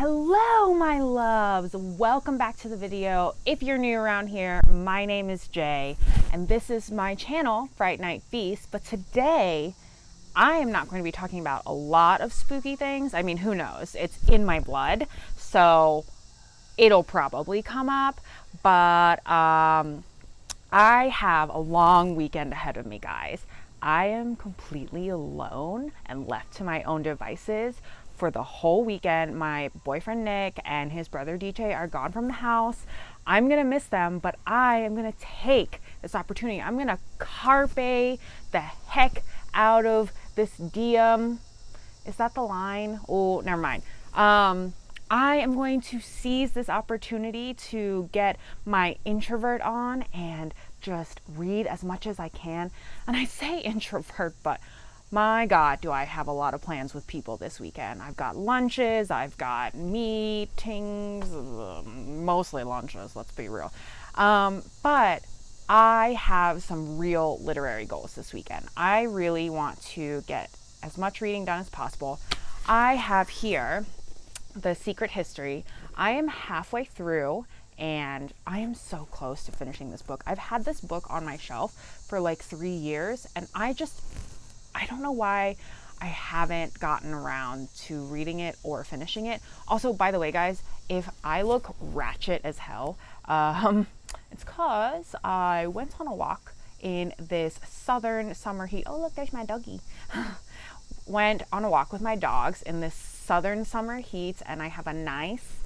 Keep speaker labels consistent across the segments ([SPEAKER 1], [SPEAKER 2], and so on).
[SPEAKER 1] Hello, my loves. Welcome back to the video. If you're new around here, my name is Jay, and this is my channel, Fright Night Feast. But today, I am not going to be talking about a lot of spooky things. I mean, who knows? It's in my blood, so it'll probably come up. But I have a long weekend ahead of me, guys. I am completely alone and left to my own devices for the whole weekend. My boyfriend Nick and his brother DJ are gone from the house. I'm gonna miss them, but I am gonna take this opportunity. I'm gonna carpe the heck out of this diem. Is that the line? Oh, never mind. I am going to seize this opportunity to get my introvert on and just read as much as I can. And I say introvert, but my God, do I have a lot of plans with people this weekend. I've got lunches, I've got meetings, mostly lunches, let's be real. But I have some real literary goals this weekend. I really want to get as much reading done as possible. I have here The Secret History. I am halfway through and I am so close to finishing this book. I've had this book on my shelf for like 3 years and I don't know why I haven't gotten around to reading it or finishing it. Also, by the way, guys, if I look ratchet as hell, it's cause I went on a walk in this southern summer heat. Oh, look, there's my doggy. Went on a walk with my dogs in this southern summer heat, and I have a nice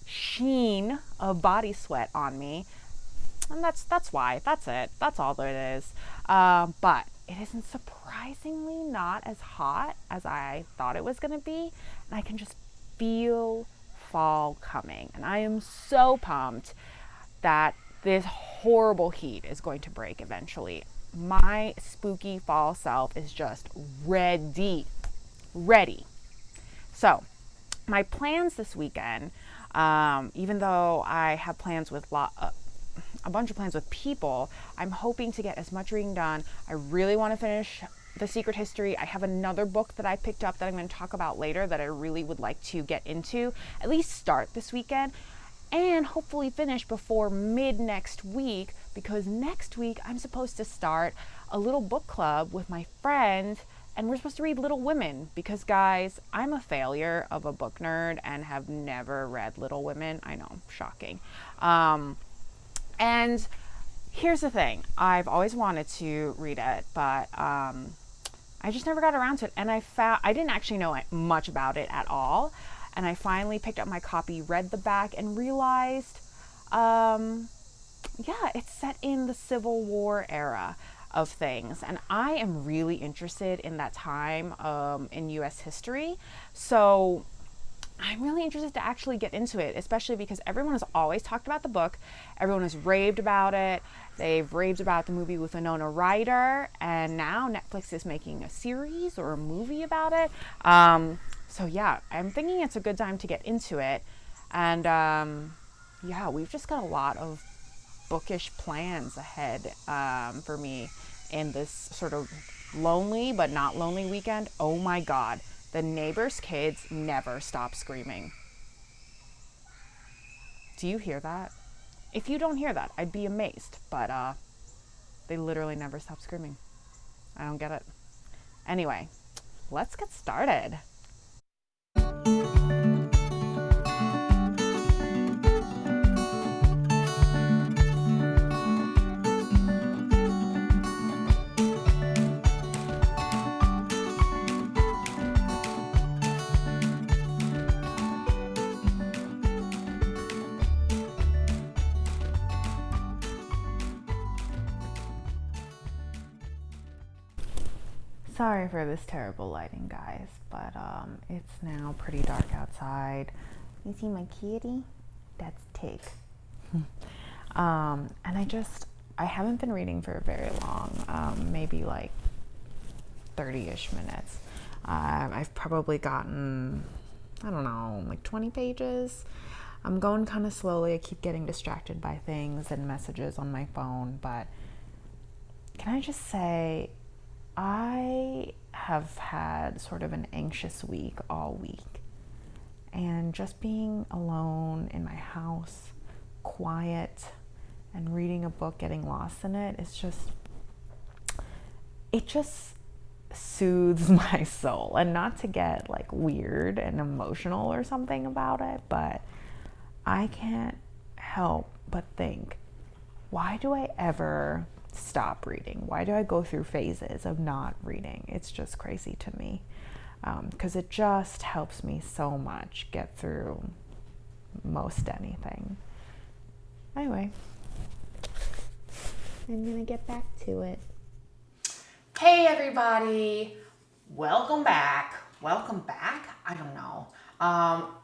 [SPEAKER 1] sheen of body sweat on me. And that's why. That's it. That's all that it is. But it isn't surprisingly not as hot as I thought it was going to be. And I can just feel fall coming. And I am so pumped that this horrible heat is going to break eventually. My spooky fall self is just ready. So my plans this weekend, even though I have plans with a bunch of plans with people, I'm hoping to get as much reading done. I really want to finish The Secret History. I have another book that I picked up that I'm going to talk about later that I really would like to get into, at least start this weekend, and hopefully finish before mid next week, because next week I'm supposed to start a little book club with my friend, and we're supposed to read Little Women, because guys, I'm a failure of a book nerd and have never read Little Women. I know, shocking. And here's the thing, I've always wanted to read it, but I just never got around to it. And I didn't actually know much about it at all. And I finally picked up my copy, read the back, and realized, yeah, it's set in the Civil War era of things. And I am really interested in that time in US history. So I'm really interested to actually get into it, especially because everyone has always talked about the book. Everyone has raved about it. They've raved about the movie with Winona Ryder, and now Netflix is making a series or a movie about it. So yeah, I'm thinking it's a good time to get into it. And yeah, we've just got a lot of bookish plans ahead for me in this sort of lonely but not lonely weekend. Oh my God. The neighbors' kids never stop screaming. Do you hear that? If you don't hear that, I'd be amazed. But they literally never stop screaming. I don't get it. Anyway, let's get started. Sorry for this terrible lighting, guys, but it's now pretty dark outside. You see my kitty? That's Tig. And I haven't been reading for very long, maybe like 30-ish minutes. I've probably gotten, I don't know, like 20 pages. I'm going kind of slowly. I keep getting distracted by things and messages on my phone, but can I just say, I have had sort of an anxious week all week, and
[SPEAKER 2] just being alone in my house, quiet, and reading a book, getting lost in it, it just soothes my soul. And not to get like weird and emotional or something about it, but I can't help but think, why do I ever stop reading? Why do I go through phases of not reading? It's just crazy to me, because it just helps me so much get through most anything. Anyway, I'm gonna get back to it.
[SPEAKER 1] Hey everybody, welcome back. Welcome back? I don't know.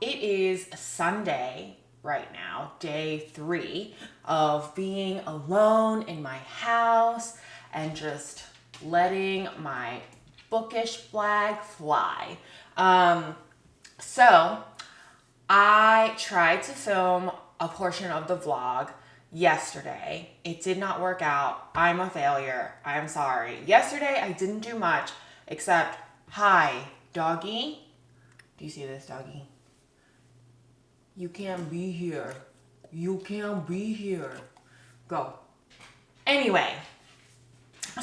[SPEAKER 1] It is Sunday right now, day 3 of being alone in my house and just letting my bookish flag fly. So I tried to film a portion of the vlog yesterday. It did not work out. I'm a failure. I'm sorry. Yesterday I didn't do much except, hi, doggy. Do you see this, doggy? You can't be here. You can't be here. Go. Anyway,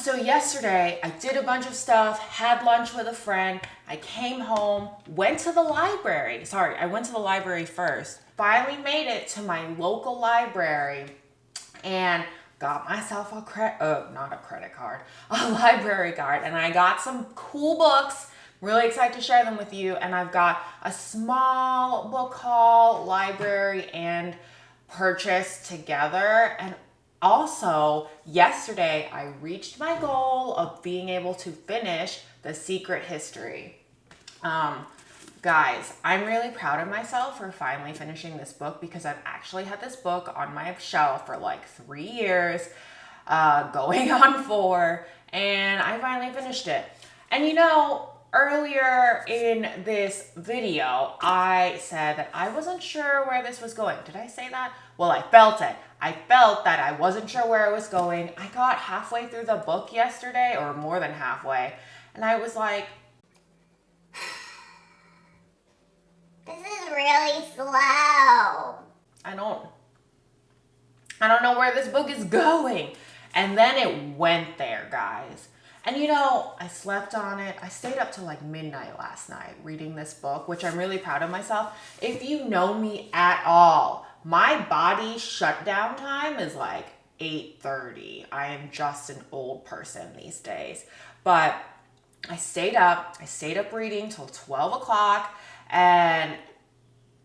[SPEAKER 1] so yesterday I did a bunch of stuff, had lunch with a friend. I came home, went to the library. Sorry, I went to the library first. Finally made it to my local library and got myself a library card, and I got some cool books. Really excited to share them with you. And I've got a small book haul, library, and purchase together. And also, yesterday, I reached my goal of being able to finish The Secret History. Guys, I'm really proud of myself for finally finishing this book, because I've actually had this book on my shelf for like 3 years, going on 4, and I finally finished it. And you know, earlier in this video, I said that I wasn't sure where this was going. Did I say that? Well, I felt it. I felt that I wasn't sure where it was going. I got halfway through the book yesterday, or more than halfway, and I was like,
[SPEAKER 3] this is really slow.
[SPEAKER 1] I don't know where this book is going. And then it went there, guys. And you know, I slept on it. I stayed up till like midnight last night reading this book, which I'm really proud of myself. If you know me at all, my body shutdown time is like 8:30. I am just an old person these days. But I stayed up reading till 12 o'clock, and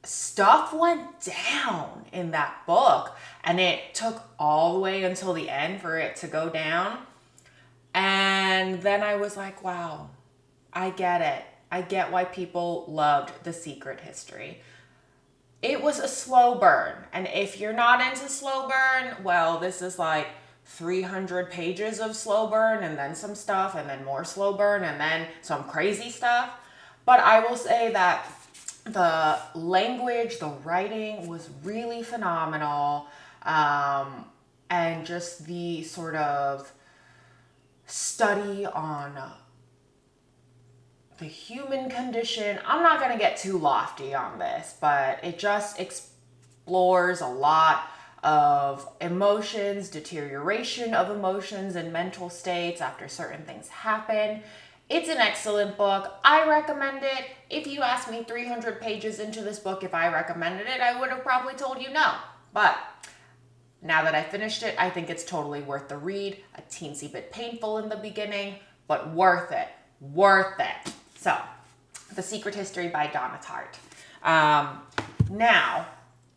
[SPEAKER 1] stuff went down in that book, and it took all the way until the end for it to go down. And then I was like, wow, I get it. I get why people loved The Secret History. It was a slow burn. And if you're not into slow burn, well, this is like 300 pages of slow burn, and then some stuff, and then more slow burn, and then some crazy stuff. But I will say that the language, the writing was really phenomenal. And just the sort of study on the human condition. I'm not going to get too lofty on this, but it just explores a lot of emotions, deterioration of emotions and mental states after certain things happen. It's an excellent book. I recommend it. If you asked me 300 pages into this book if I recommended it, I would have probably told you no. But now that I finished it, I think it's totally worth the read. A teensy bit painful in the beginning, but worth it. Worth it. So, The Secret History by Donna Tartt. Now,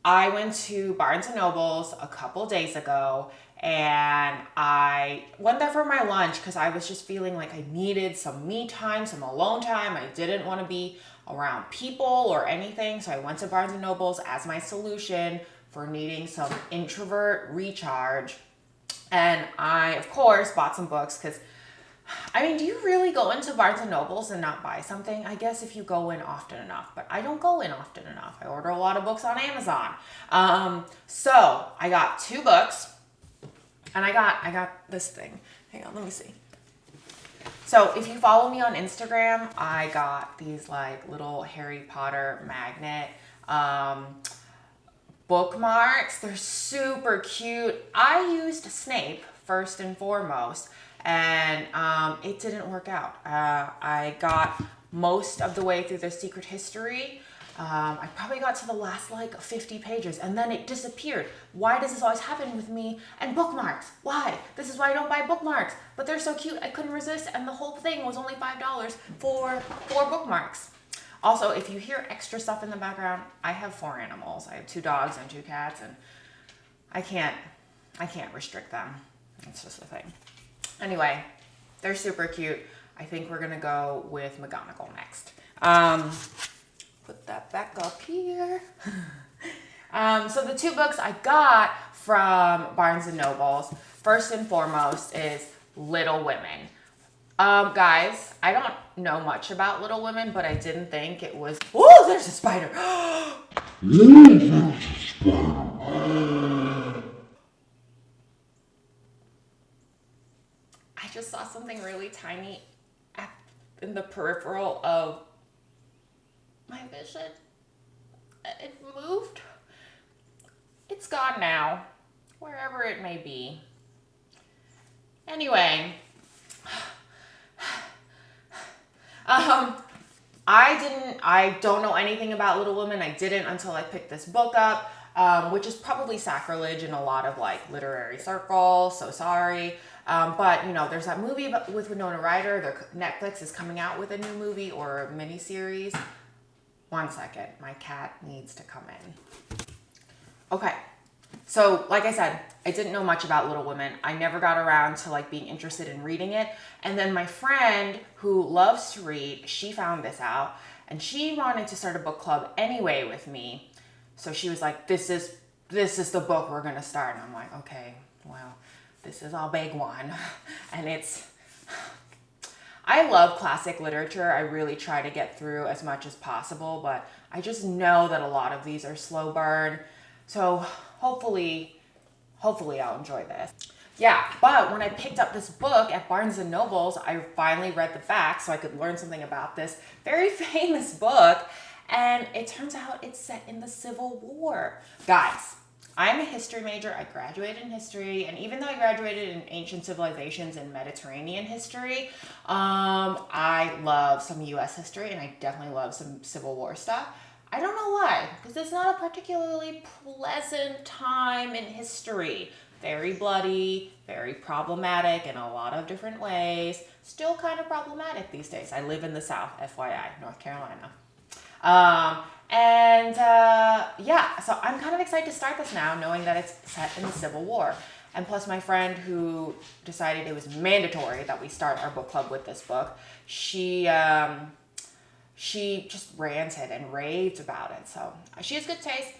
[SPEAKER 1] I went to Barnes & Noble's a couple days ago, and I went there for my lunch because I was just feeling like I needed some me time, some alone time. I didn't want to be around people or anything, so I went to Barnes & Noble's as my solution for needing some introvert recharge. And I, of course, bought some books because, I mean, do you really go into Barnes & Noble's and not buy something? I guess if you go in often enough, but I don't go in often enough. I order a lot of books on Amazon. So I got 2 books, and I got this thing. Hang on, let me see. So if you follow me on Instagram, I got these like little Harry Potter magnet bookmarks. They're super cute. I used Snape first and foremost, and it didn't work out. I got most of the way through the secret history. I probably got to the last like 50 pages and then it disappeared. Why does this always happen with me and bookmarks? Why? This is why I don't buy bookmarks. But they're so cute, I couldn't resist, and the whole thing was only $5 for 4 bookmarks. Also, if you hear extra stuff in the background, I have 4 animals. I have 2 dogs and 2 cats, and I can't restrict them. It's just a thing. Anyway, they're super cute. I think we're gonna go with McGonagall next. Put that back up here. So the 2 books I got from Barnes and Nobles, first and foremost, is Little Women. Guys, I don't know much about Little Women, but I didn't think it was... Ooh, there's a spider. I just saw something really tiny in the peripheral of my vision. It moved. It's gone now, wherever it may be. Anyway, I don't know anything about Little Women. I didn't until I picked this book up, which is probably sacrilege in a lot of like literary circles, so sorry. But you know, there's that movie with Winona Ryder. Netflix is coming out with a new movie or a miniseries. One second, my cat needs to come in. Okay, so like I said, I didn't know much about Little Women. I never got around to like being interested in reading it. And then my friend who loves to read, she found this out and she wanted to start a book club anyway with me. So she was like, this is the book we're gonna start. And I'm like, okay, well, this is a big one. And I love classic literature. I really try to get through as much as possible, but I just know that a lot of these are slow burn. So hopefully I'll enjoy this. Yeah, but when I picked up this book at Barnes and Nobles, I finally read the back so I could learn something about this very famous book. And it turns out it's set in the Civil War. Guys, I'm a history major. I graduated in history, and even though I graduated in ancient civilizations and Mediterranean history, I love some US history, and I definitely love some Civil War stuff. I don't know why, because it's not a particularly pleasant time in history. Very bloody, very problematic in a lot of different ways. Still kind of problematic these days. I live in the South, FYI, North Carolina. Yeah, so I'm kind of excited to start this now, knowing that it's set in the Civil War. And plus my friend who decided it was mandatory that we start our book club with this book, she just ranted and raved about it. So she has good taste.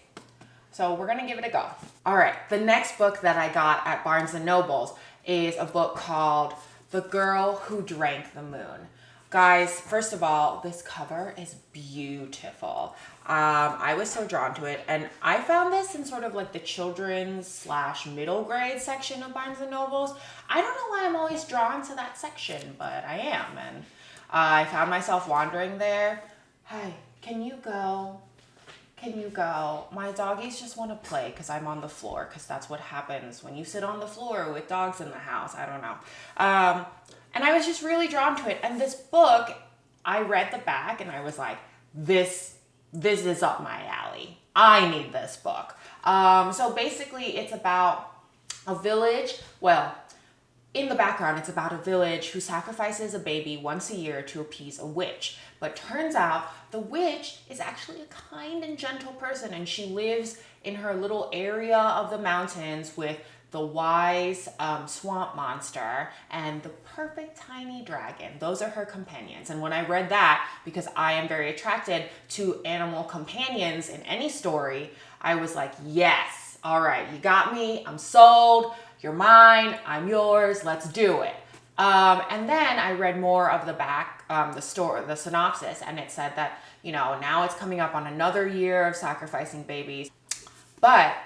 [SPEAKER 1] So we're gonna give it a go. All right, the next book that I got at Barnes and Nobles is a book called The Girl Who Drank the Moon. Guys, first of all, this cover is beautiful. I was so drawn to it, and I found this in sort of like the children's / middle grade section of Barnes and Nobles. I don't know why I'm always drawn to that section, but I am, and I found myself wandering there. Hi, can you go? Can you go? My doggies just want to play because I'm on the floor, because that's what happens when you sit on the floor with dogs in the house. I don't know. And I was just really drawn to it. And this book, I read the back and I was like, this is up my alley. I need this book. So basically it's about a village. Well, in the background, it's about a village who sacrifices a baby once a year to appease a witch. But turns out the witch is actually a kind and gentle person, and she lives in her little area of the mountains with the wise swamp monster and the perfect tiny dragon. Those are her companions. And when I read that, because I am very attracted to animal companions in any story, I was like, yes, all right, you got me, I'm sold, you're mine, I'm yours, let's do it. And then I read more of the back, the synopsis, and it said that, you know, now it's coming up on another year of sacrificing babies. But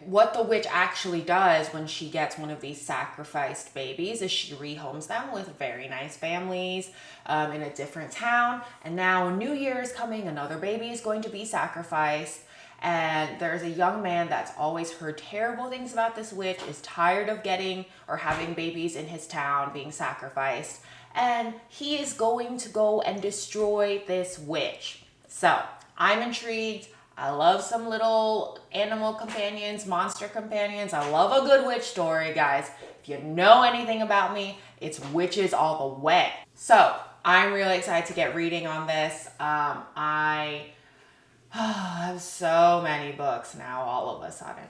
[SPEAKER 1] what the witch actually does when she gets one of these sacrificed babies is she rehomes them with very nice families in a different town. And now New Year is coming, another baby is going to be sacrificed. And there's a young man that's always heard terrible things about this witch, is tired of getting or having babies in his town being sacrificed. And he is going to go and destroy this witch. So I'm intrigued. I love some little animal companions, monster companions. I love a good witch story, guys. If you know anything about me, it's witches all the way. So I'm really excited to get reading on this. I have so many books now all of a sudden.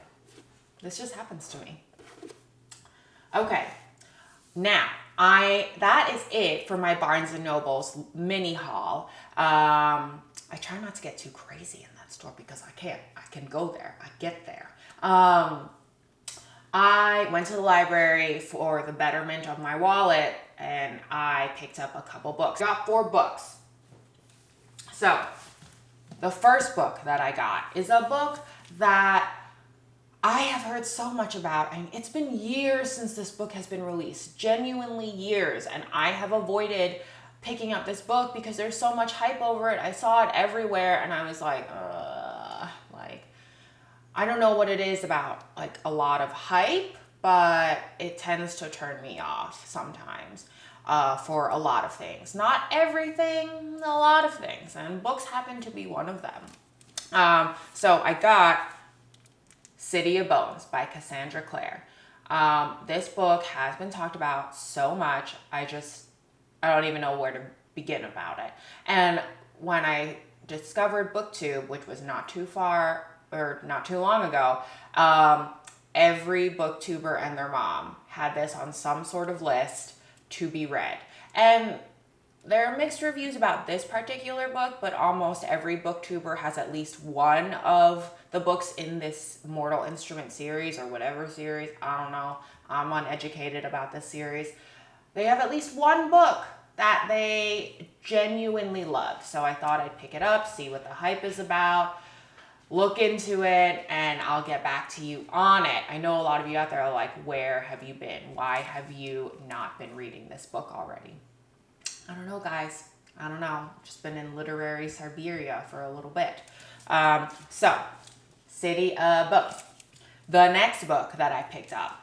[SPEAKER 1] This just happens to me. Okay, now that is it for my Barnes & Noble's mini haul. I try not to get too crazy in that store because I can't. I can go there. I get there. I went to the library for the betterment of my wallet and I picked up a couple books. Got 4 books. So the first book that I got is a book that I have heard so much about. I mean, it's been years since this book has been released, genuinely years, and I have avoided picking up this book because there's so much hype over it. I saw it everywhere and I was like, I don't know what it is about like a lot of hype, but it tends to turn me off sometimes for a lot of things. Not everything, a lot of things, and books happen to be one of them. So I got City of Bones by Cassandra Clare. This book has been talked about so much. I don't even know where to begin about it. And when I discovered BookTube, which was not too long ago, every booktuber and their mom had this on some sort of list to be read. And there are mixed reviews about this particular book, but almost every booktuber has at least one of the books in this Mortal Instrument series or whatever series. I don't know. I'm uneducated about this series. They have at least one book that they genuinely love. So I thought I'd pick it up, see what the hype is about, look into it, and I'll get back to you on it. I know a lot of you out there are like, where have you been? Why have you not been reading this book already? I don't know, guys. I don't know. Just been in literary Siberia for a little bit. So, City of Bones. The next book that I picked up.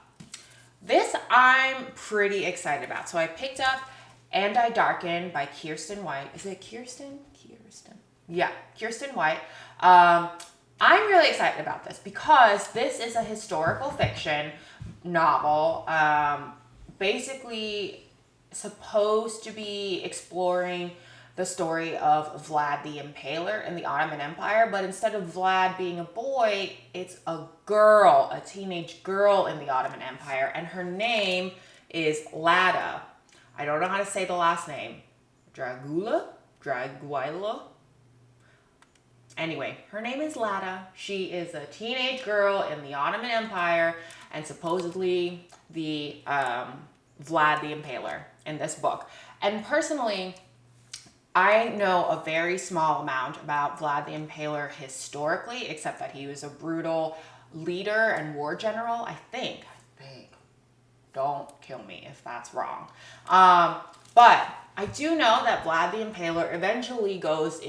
[SPEAKER 1] This I'm pretty excited about. So I picked up And I Darken by Kiersten White. Is it Kiersten? Yeah, Kiersten White. I'm really excited about this because this is a historical fiction novel, basically supposed to be exploring the story of Vlad the Impaler in the Ottoman Empire, but instead of Vlad being a boy, it's a girl, a teenage girl in the Ottoman Empire, and her name is Lada. I don't know how to say the last name. Draguila? Anyway, her name is Lada. She is a teenage girl in the Ottoman Empire and supposedly the Vlad the Impaler in this book. And personally, I know a very small amount about Vlad the Impaler historically, except that he was a brutal leader and war general, I think. Don't kill me if that's wrong. But I do know that Vlad the Impaler eventually goes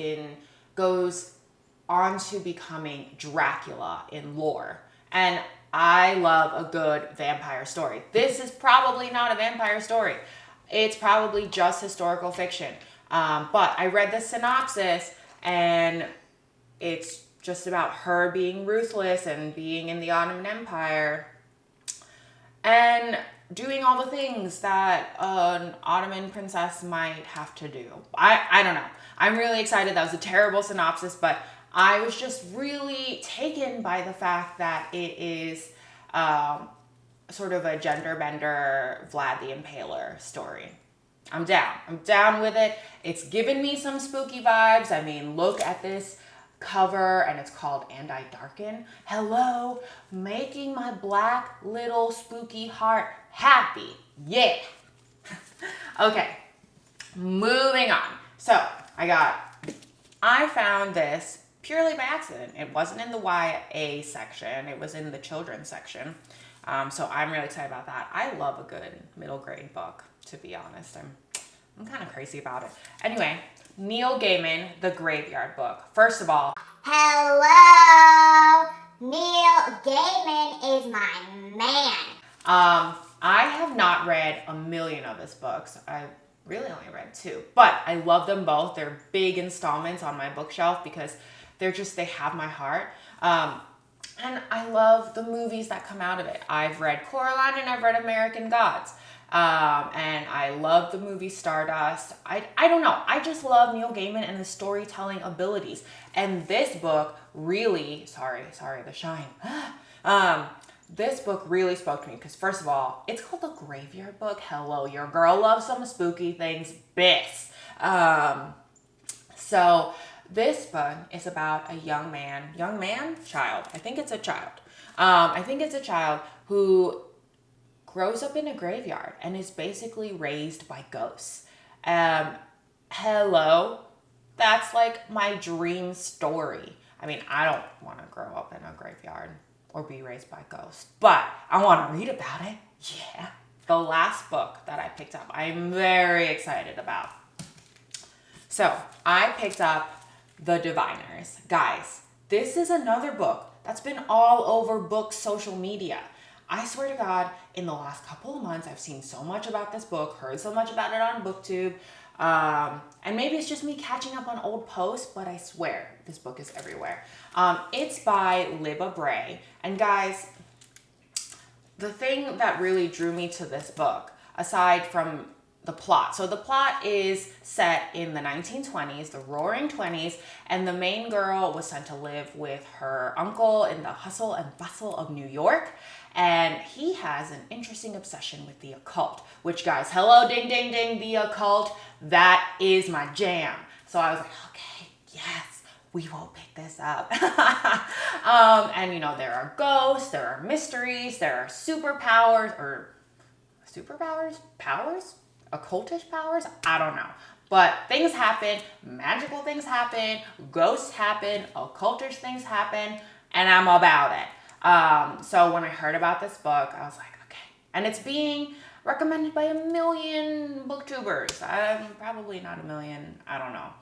[SPEAKER 1] on to becoming Dracula in lore. And I love a good vampire story. This is probably not a vampire story. It's probably just historical fiction. But I read the synopsis and it's just about her being ruthless and being in the Ottoman Empire and doing all the things that an Ottoman princess might have to do. I don't know. I'm really excited. That was a terrible synopsis, but I was just really taken by the fact that it is sort of a gender bender Vlad the Impaler story. I'm down. I'm down with it. It's given me some spooky vibes. I mean, look at this cover and it's called And I Darken. Hello, making my black little spooky heart happy. Yeah. Okay, moving on. So I found this purely by accident. It wasn't in the YA section, it was in the children's section. So I'm really excited about that. I love a good middle grade book, to be honest. I'm kind of crazy about it. Anyway, Neil Gaiman, The Graveyard Book. First of all,
[SPEAKER 3] hello, Neil Gaiman is my man.
[SPEAKER 1] I have not read a million of his books. I really only read 2, but I love them both. They're big installments on my bookshelf because they have my heart. And I love the movies that come out of it. I've read Coraline and I've read American Gods. And I love the movie Stardust. I don't know. I just love Neil Gaiman and his storytelling abilities. And this book really, sorry, The Shine. This book really spoke to me because, first of all, it's called The Graveyard Book. Hello, your girl loves some spooky things. Biss. So this book is about a child. I think it's a child who grows up in a graveyard and is basically raised by ghosts. Hello, that's like my dream story. I mean, I don't want to grow up in a graveyard or be raised by ghosts, but I want to read about it. Yeah. The last book that I picked up, I'm very excited about. So I picked up The Diviners. Guys, this is another book that's been all over books, social media. I swear to God, in the last couple of months, I've seen so much about this book, heard so much about it on BookTube, and maybe it's just me catching up on old posts, but I swear this book is everywhere. It's by Libba Bray, and guys, the thing that really drew me to this book, aside from the plot. So the plot is set in the 1920s, the roaring 20s, and the main girl was sent to live with her uncle in the hustle and bustle of New York. And he has an interesting obsession with the occult, which, guys, hello, ding, ding, ding, the occult, that is my jam. So I was like, okay, yes, we will pick this up. And, you know, there are ghosts, there are mysteries, there are powers, occultish powers, I don't know. But things happen, magical things happen, ghosts happen, occultish things happen, and I'm about it. So when I heard about this book, I was like, okay. And it's being recommended by 1 million booktubers. Probably not 1 million, I don't know.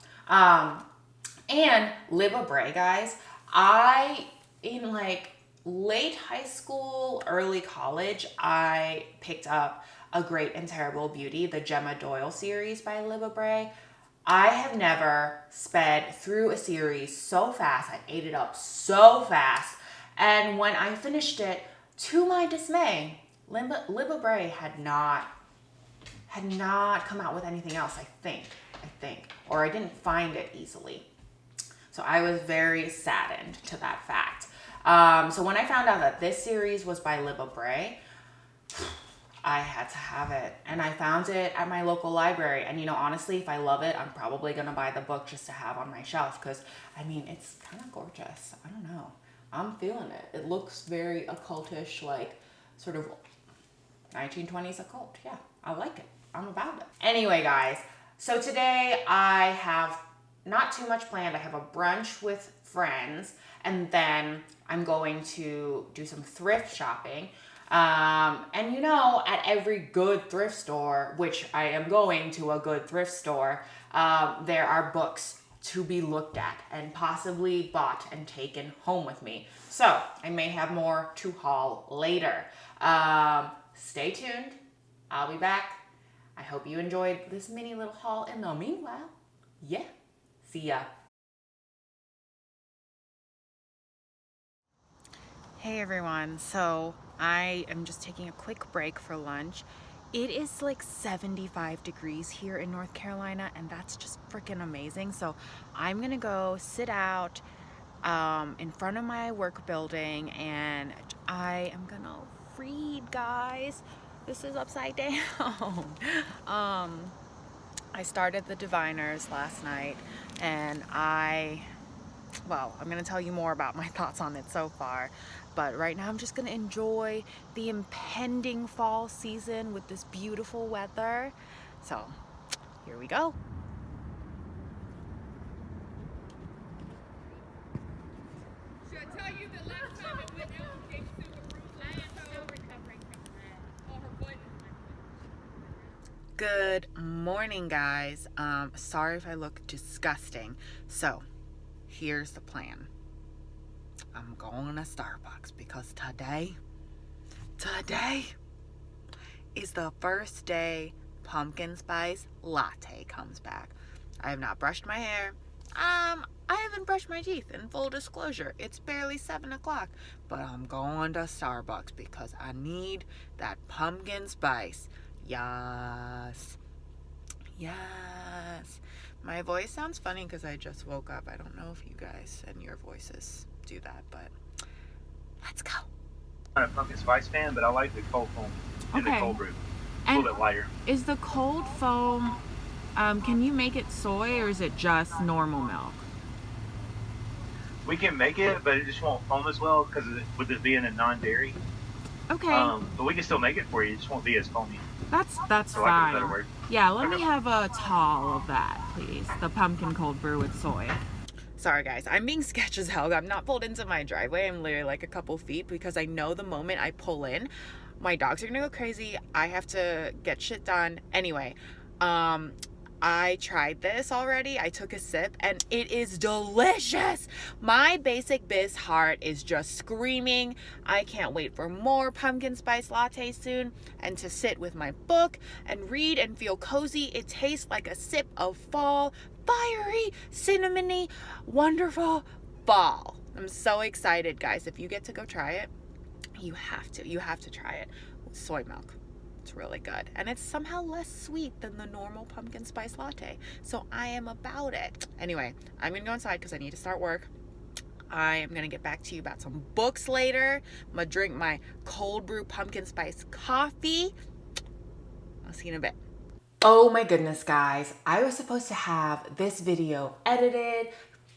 [SPEAKER 1] And Libba Bray, guys, in like late high school, early college, I picked up A Great and Terrible Beauty, the Gemma Doyle series by Libba Bray. I have never sped through a series so fast. I ate it up so fast. And when I finished it, to my dismay, Libba Bray had not come out with anything else, I think, or I didn't find it easily. So I was very saddened to that fact. So when I found out that this series was by Libba Bray, I had to have it, and I found it at my local library. And you know, honestly, if I love it, I'm probably gonna buy the book just to have on my shelf, because I mean, it's kind of gorgeous. I don't know. I'm feeling it. It looks very occultish, like sort of 1920s occult. Yeah, I like it. I'm about it. Anyway, guys, so today I have not too much planned. I have a brunch with friends, and then I'm going to do some thrift shopping. And you know, at every good thrift store, which I am going to a good thrift store, there are books to be looked at and possibly bought and taken home with me. So I may have more to haul later. Stay tuned. I'll be back. I hope you enjoyed this mini little haul. In the meanwhile, yeah, see ya. Hey everyone, so I am just taking a quick break for lunch. It is like 75 degrees here in North Carolina, and that's just freaking amazing. So I'm gonna go sit out in front of my work building, and I am gonna read, guys. This is upside down. I started The Diviners last night, and I'm going to tell you more about my thoughts on it so far. But right now I'm just going to enjoy the impending fall season with this beautiful weather. So here we go. tell you the last time it went out and gave Sue a bruise? I am still recovering from that. Oh, her foot. Good morning, guys. Sorry if I look disgusting. So, here's the plan. I'm going to Starbucks because today is the first day pumpkin spice latte comes back. I have not brushed my hair. I haven't brushed my teeth, in full disclosure. It's barely 7 o'clock, but I'm going to Starbucks because I need that pumpkin spice. Yes. Yes. My voice sounds funny because I just woke up. I don't know if you guys and your voices do that, but let's go.
[SPEAKER 4] I'm not a pumpkin spice fan, but I like the cold foam and the cold brew. A little bit lighter.
[SPEAKER 1] Is the cold foam, can you make it soy or is it just normal milk?
[SPEAKER 4] We can make it, but it just won't foam as well because with it being a non-dairy.
[SPEAKER 1] Okay.
[SPEAKER 4] But we can still make it for you. It just won't be as foamy.
[SPEAKER 1] That's
[SPEAKER 4] For lack of a better
[SPEAKER 1] fine.
[SPEAKER 4] word.
[SPEAKER 1] Yeah, let me have a tall of that, please. The pumpkin cold brew with soy. Sorry guys, I'm being sketch as hell. I'm not pulled into my driveway. I'm literally like a couple feet because I know the moment I pull in, my dogs are gonna go crazy. I have to get shit done. Anyway, I tried this already. I took a sip and it is delicious. My basic biz heart is just screaming. I can't wait for more pumpkin spice latte soon and to sit with my book and read and feel cozy. It tastes like a sip of fall, fiery, cinnamony, wonderful fall. I'm so excited, guys. If you get to go try it, you have to try it with soy milk. It's really good. And it's somehow less sweet than the normal pumpkin spice latte. So I am about it. Anyway, I'm gonna go inside because I need to start work. I am gonna get back to you about some books later. I'm gonna drink my cold brew pumpkin spice coffee. I'll see you in a bit. Oh my goodness, guys. I was supposed to have this video edited,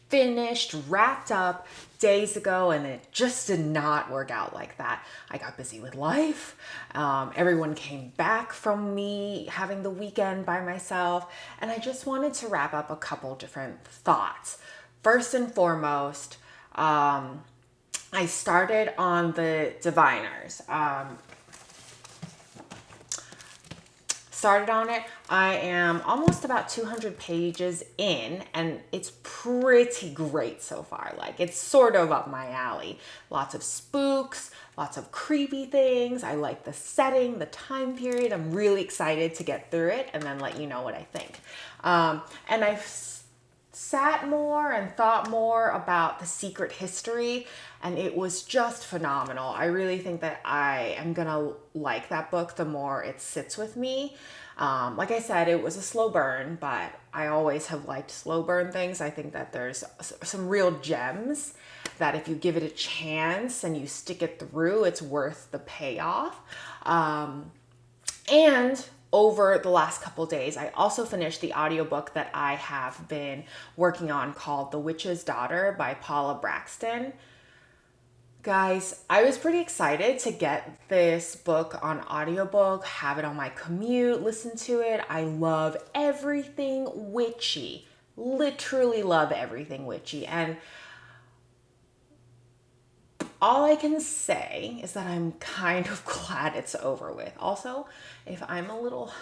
[SPEAKER 1] finished, wrapped up days ago, and it just did not work out like that. I got busy with life. Everyone came back from me having the weekend by myself, and I just wanted to wrap up a couple different thoughts. First and foremost, I started on the Diviners. Started on it. I am almost about 200 pages in and it's pretty great so far. Like, it's sort of up my alley. Lots of spooks, lots of creepy things. I like the setting, the time period. I'm really excited to get through it and then let you know what I think. And I've sat more and thought more about the secret history, and it was just phenomenal. I really think that I am gonna like that book the more it sits with me. Like I said, it was a slow burn, but I always have liked slow burn things. I think that there's some real gems that if you give it a chance and you stick it through, it's worth the payoff. And over the last couple days, I also finished the audiobook that I have been working on called The Witch's Daughter by Paula Braxton. Guys, I was pretty excited to get this book on audiobook, have it on my commute, listen to it. I love everything witchy. Literally love everything witchy. And all I can say is that I'm kind of glad it's over with. Also, if I'm a little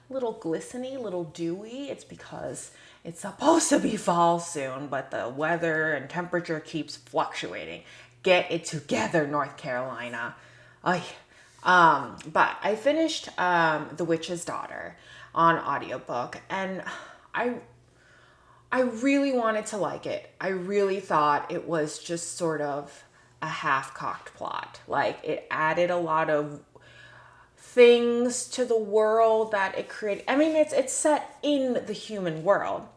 [SPEAKER 1] glisteny, little dewy, it's because it's supposed to be fall soon, but the weather and temperature keeps fluctuating. Get it together, North Carolina. But I finished The Witch's Daughter on audiobook, and I really wanted to like it. I really thought it was just sort of a half-cocked plot. Like, it added a lot of things to the world that it created. I mean, it's set in the human world,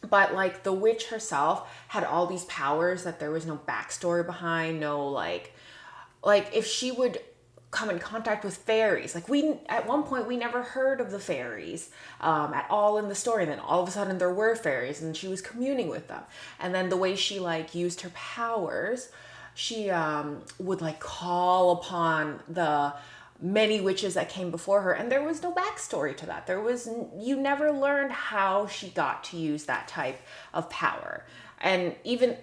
[SPEAKER 1] but like the witch herself had all these powers that there was no backstory behind, no like if she would come in contact with fairies, like at one point we never heard of the fairies at all in the story, and then all of a sudden there were fairies and she was communing with them. And then the way she like used her powers, she would like call upon the many witches that came before her, and there was no backstory to that. You never learned how she got to use that type of power. And even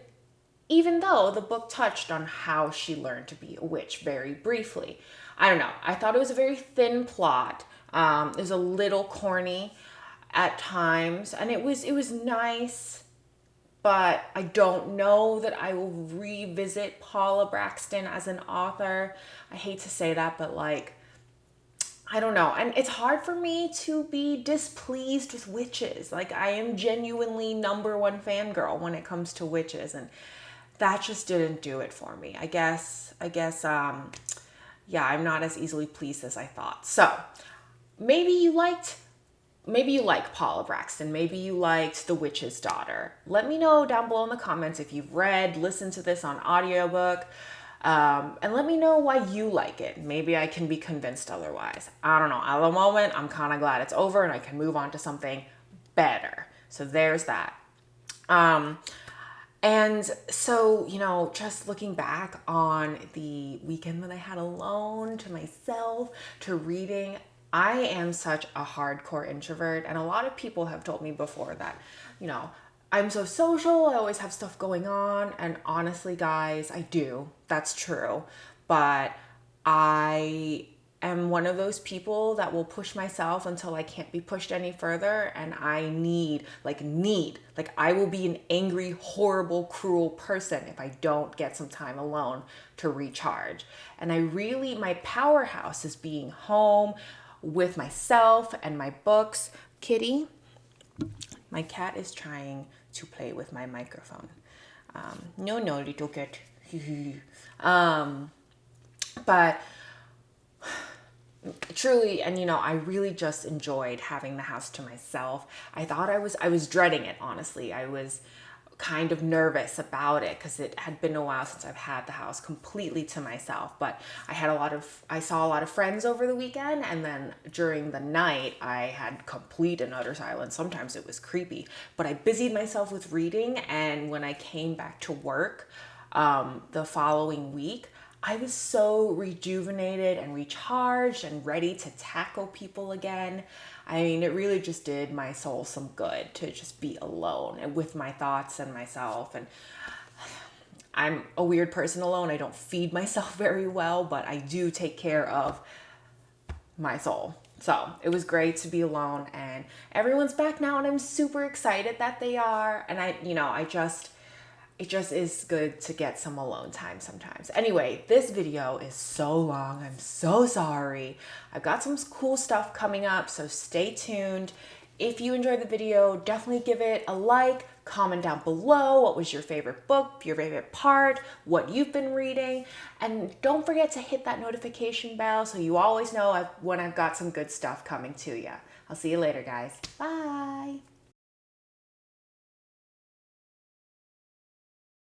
[SPEAKER 1] even though the book touched on how she learned to be a witch very briefly. I don't know. I thought it was a very thin plot. It was a little corny at times, and it was nice, but I don't know that I will revisit Paula Braxton as an author. I hate to say that, but like, I don't know. And it's hard for me to be displeased with witches. Like, I am genuinely #1 fangirl when it comes to witches, and that just didn't do it for me. I guess, yeah, I'm not as easily pleased as I thought. So maybe you like Paula Braxton. Maybe you liked The Witch's Daughter. Let me know down below in the comments if you've listened to this on audiobook. And let me know why you like it. Maybe I can be convinced otherwise. I don't know. At the moment, I'm kind of glad it's over and I can move on to something better. So there's that. And so, you know, just looking back on the weekend that I had alone to myself, to reading, I am such a hardcore introvert. And a lot of people have told me before that, you know, I'm so social, I always have stuff going on. And honestly, guys, I do. That's true. But I am one of those people that will push myself until I can't be pushed any further. And I I will be an angry, horrible, cruel person if I don't get some time alone to recharge. And my powerhouse is being home with myself and my books. Kitty, my cat is trying to play with my microphone. No, little cat. But truly, and you know, I really just enjoyed having the house to myself. I was dreading it, honestly. I was kind of nervous about it because it had been a while since I've had the house completely to myself. But I saw a lot of friends over the weekend, and then during the night I had complete and utter silence. Sometimes it was creepy, but I busied myself with reading, and when I came back to work the following week, I was so rejuvenated and recharged and ready to tackle people again. I mean, it really just did my soul some good to just be alone and with my thoughts and myself. And I'm a weird person alone. I don't feed myself very well, but I do take care of my soul. So it was great to be alone, and everyone's back now, and I'm super excited that they are. And it just is good to get some alone time sometimes. Anyway, this video is so long. I'm so sorry. I've got some cool stuff coming up, so stay tuned. If you enjoyed the video, definitely give it a like, comment down below what was your favorite book, your favorite part, what you've been reading, and don't forget to hit that notification bell so you always know when I've got some good stuff coming to you. I'll see you later, guys. Bye.